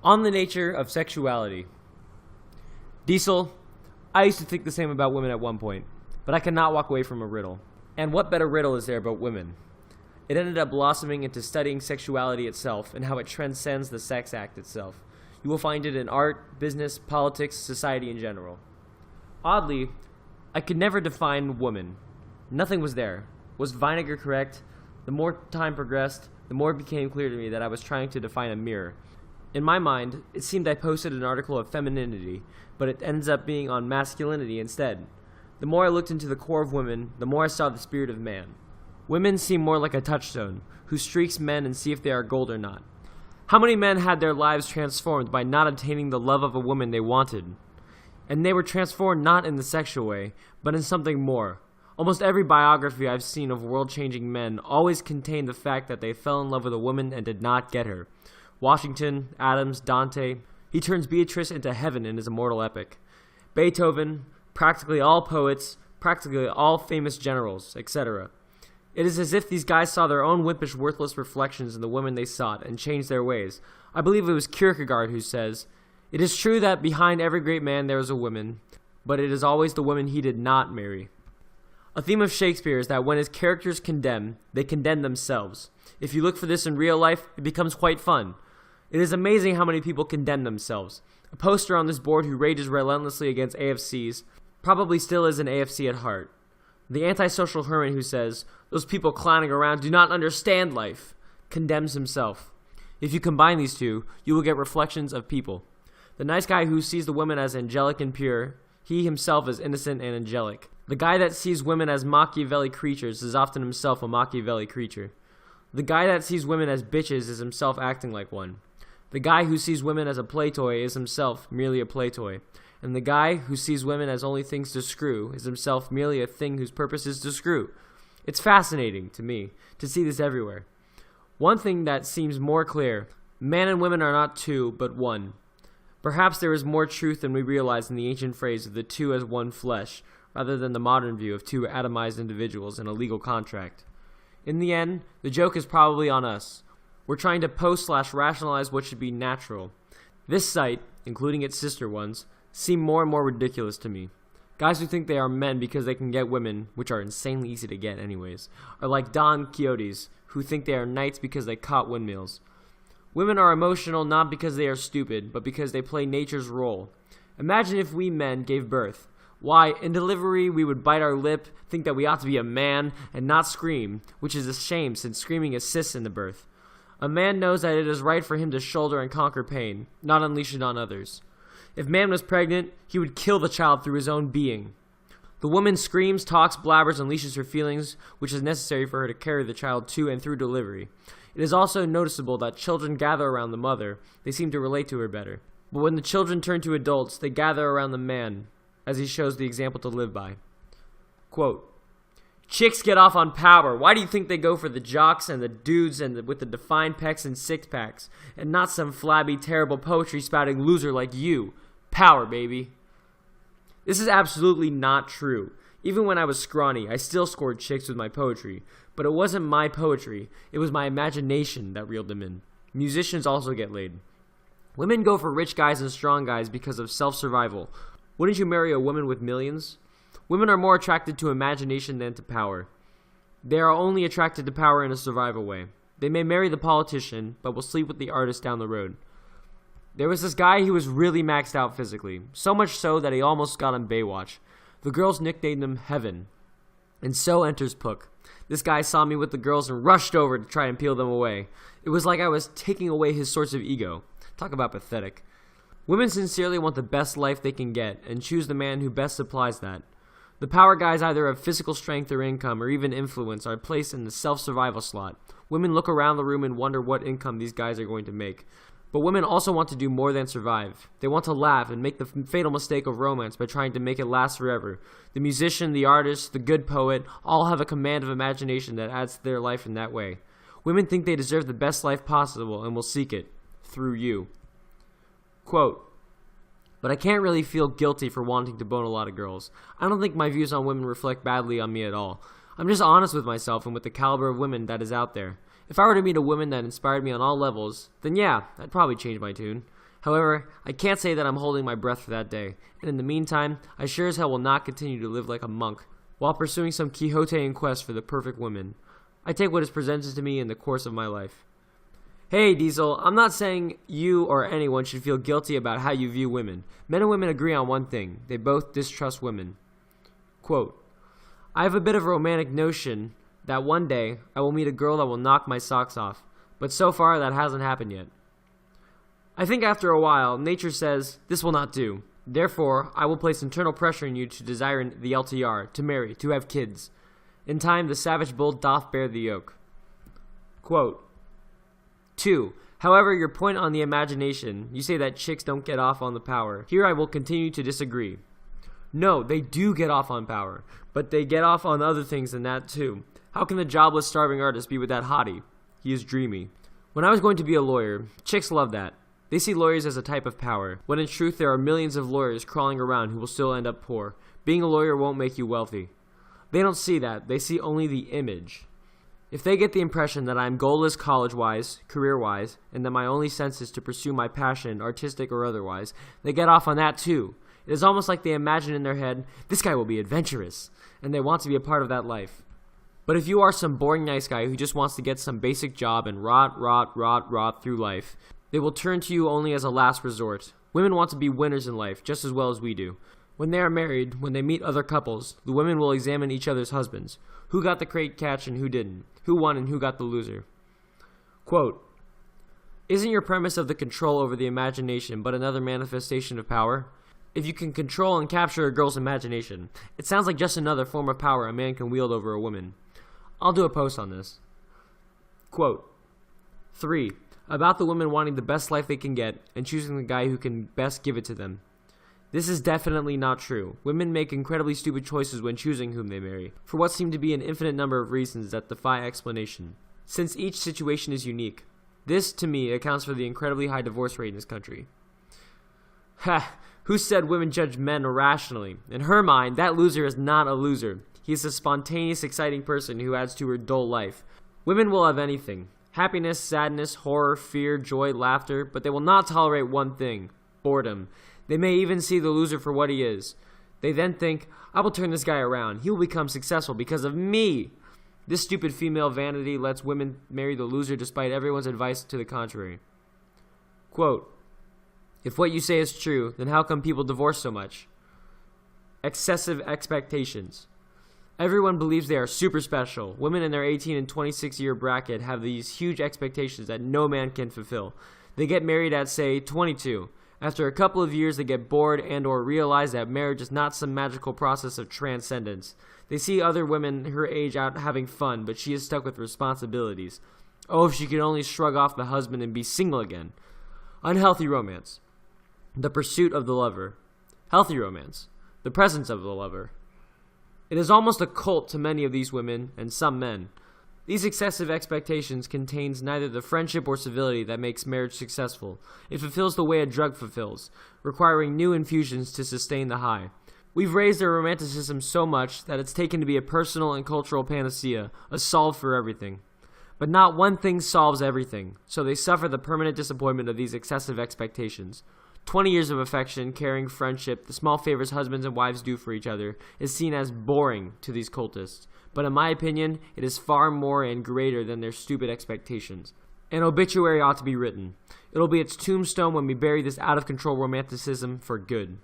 On the Nature of Sexuality. Diesel, I used to think the same about women at one point, but I cannot walk away from a riddle. And what better riddle is there about women? It ended up blossoming into studying sexuality itself and how it transcends the sex act itself. You will find it in art, business, politics, society in general. Oddly, I could never define woman. Nothing was there. Was Vinegar correct? The more time progressed, the more it became clear to me that I was trying to define a mirror. In my mind, it seemed I posted an article of femininity, but it ends up being on masculinity instead. The more I looked into the core of women, the more I saw the spirit of man. Women seem more like a touchstone, who streaks men and see if they are gold or not. How many men had their lives transformed by not obtaining the love of a woman they wanted? And they were transformed not in the sexual way, but in something more. Almost every biography I've seen of world-changing men always contained the fact that they fell in love with a woman and did not get her. Washington, Adams, Dante, he turns Beatrice into heaven in his immortal epic. Beethoven, practically all poets, practically all famous generals, etc. It is as if these guys saw their own wimpish, worthless reflections in the women they sought and changed their ways. I believe it was Kierkegaard who says, "It is true that behind every great man there is a woman, but it is always the woman he did not marry." A theme of Shakespeare is that when his characters condemn, they condemn themselves. If you look for this in real life, it becomes quite fun. It is amazing how many people condemn themselves. A poster on this board who rages relentlessly against AFCs probably still is an AFC at heart. The antisocial hermit who says, "Those people clowning around do not understand life," condemns himself. If you combine these two, you will get reflections of people. The nice guy who sees the women as angelic and pure, he himself is innocent and angelic. The guy that sees women as Machiavelli creatures is often himself a Machiavelli creature. The guy that sees women as bitches is himself acting like one. The guy who sees women as a play toy is himself merely a play toy. And the guy who sees women as only things to screw is himself merely a thing whose purpose is to screw. It's fascinating to me to see this everywhere. One thing that seems more clear, man and women are not two, but one. Perhaps there is more truth than we realize in the ancient phrase of the two as one flesh, rather than the modern view of two atomized individuals in a legal contract. In the end, the joke is probably on us. We're trying to post/rationalize what should be natural. This site, including its sister ones, seem more and more ridiculous to me. Guys who think they are men because they can get women, which are insanely easy to get anyways, are like Don Quixotes, who think they are knights because they caught windmills. Women are emotional not because they are stupid, but because they play nature's role. Imagine if we men gave birth. Why, in delivery, we would bite our lip, think that we ought to be a man, and not scream, which is a shame since screaming assists in the birth. A man knows that it is right for him to shoulder and conquer pain, not unleash it on others. If man was pregnant, he would kill the child through his own being. The woman screams, talks, blabbers, unleashes her feelings, which is necessary for her to carry the child to and through delivery. It is also noticeable that children gather around the mother. They seem to relate to her better. But when the children turn to adults, they gather around the man, as he shows the example to live by. Quote, "Chicks get off on power. Why do you think they go for the jocks and the dudes with the defined pecs and six-packs, and not some flabby, terrible poetry-spouting loser like you? Power, baby." This is absolutely not true. Even when I was scrawny, I still scored chicks with my poetry. But it wasn't my poetry. It was my imagination that reeled them in. Musicians also get laid. Women go for rich guys and strong guys because of self-survival. Wouldn't you marry a woman with millions? Women are more attracted to imagination than to power. They are only attracted to power in a survival way. They may marry the politician, but will sleep with the artist down the road. There was this guy who was really maxed out physically, so much so that he almost got on Baywatch. The girls nicknamed him Heaven. And so enters Pook. This guy saw me with the girls and rushed over to try and peel them away. It was like I was taking away his source of ego. Talk about pathetic. Women sincerely want the best life they can get and choose the man who best supplies that. The power guys either have physical strength or income or even influence are placed in the self-survival slot. Women look around the room and wonder what income these guys are going to make. But women also want to do more than survive. They want to laugh and make the fatal mistake of romance by trying to make it last forever. The musician, the artist, the good poet all have a command of imagination that adds to their life in that way. Women think they deserve the best life possible and will seek it through you. Quote, "But I can't really feel guilty for wanting to bone a lot of girls. I don't think my views on women reflect badly on me at all. I'm just honest with myself and with the caliber of women that is out there. If I were to meet a woman that inspired me on all levels, then yeah, I'd probably change my tune. However, I can't say that I'm holding my breath for that day, and in the meantime, I sure as hell will not continue to live like a monk while pursuing some Quixotean quest for the perfect woman. I take what is presented to me in the course of my life. Hey, Diesel, I'm not saying you or anyone should feel guilty about how you view women. Men and women agree on one thing. They both distrust women. Quote, I have a bit of a romantic notion that one day I will meet a girl that will knock my socks off, but so far that hasn't happened yet. I think after a while, nature says, this will not do. Therefore, I will place internal pressure on you to desire the LTR, to marry, to have kids. In time, the savage bull doth bear the yoke. Quote, 2. However, your point on the imagination, you say that chicks don't get off on the power. Here I will continue to disagree. No, they do get off on power, but they get off on other things than that too. How can the jobless, starving artist be with that hottie? He is dreamy. When I was going to be a lawyer, chicks love that. They see lawyers as a type of power, when in truth there are millions of lawyers crawling around who will still end up poor. Being a lawyer won't make you wealthy. They don't see that. They see only the image. If they get the impression that I am goalless college-wise, career-wise, and that my only sense is to pursue my passion, artistic or otherwise, they get off on that too. It is almost like they imagine in their head, this guy will be adventurous, and they want to be a part of that life. But if you are some boring nice guy who just wants to get some basic job and rot through life, they will turn to you only as a last resort. Women want to be winners in life just as well as we do. When they are married, when they meet other couples, the women will examine each other's husbands. Who got the great catch and who didn't? Who won and who got the loser? Quote, isn't your premise of the control over the imagination but another manifestation of power? If you can control and capture a girl's imagination, it sounds like just another form of power a man can wield over a woman. I'll do a post on this. Quote, 3. About the women wanting the best life they can get and choosing the guy who can best give it to them. This is definitely not true. Women make incredibly stupid choices when choosing whom they marry, for what seem to be an infinite number of reasons that defy explanation, since each situation is unique. This, to me, accounts for the incredibly high divorce rate in this country. Ha! Who said women judge men irrationally? In her mind, that loser is not a loser. He is a spontaneous, exciting person who adds to her dull life. Women will have anything. Happiness, sadness, horror, fear, joy, laughter, but they will not tolerate one thing, boredom. They may even see the loser for what he is. They then think, I will turn this guy around. He will become successful because of me. This stupid female vanity lets women marry the loser despite everyone's advice to the contrary. Quote, if what you say is true, then how come people divorce so much? Excessive expectations. Everyone believes they are super special. Women in their 18 and 26 year bracket have these huge expectations that no man can fulfill. They get married at, say, 22. After a couple of years, they get bored and or realize that marriage is not some magical process of transcendence. They see other women her age out having fun, but she is stuck with responsibilities. Oh, if she could only shrug off the husband and be single again. Unhealthy romance. The pursuit of the lover. Healthy romance. The presence of the lover. It is almost a cult to many of these women and some men. These excessive expectations contains neither the friendship or civility that makes marriage successful. It fulfills the way a drug fulfills, requiring new infusions to sustain the high. We've raised their romanticism so much that it's taken to be a personal and cultural panacea, a solve for everything. But not one thing solves everything, so they suffer the permanent disappointment of these excessive expectations. 20 years of affection, caring, friendship, the small favors husbands and wives do for each other, is seen as boring to these cultists. But in my opinion, it is far more and greater than their stupid expectations. An obituary ought to be written. It'll be its tombstone when we bury this out-of-control romanticism for good.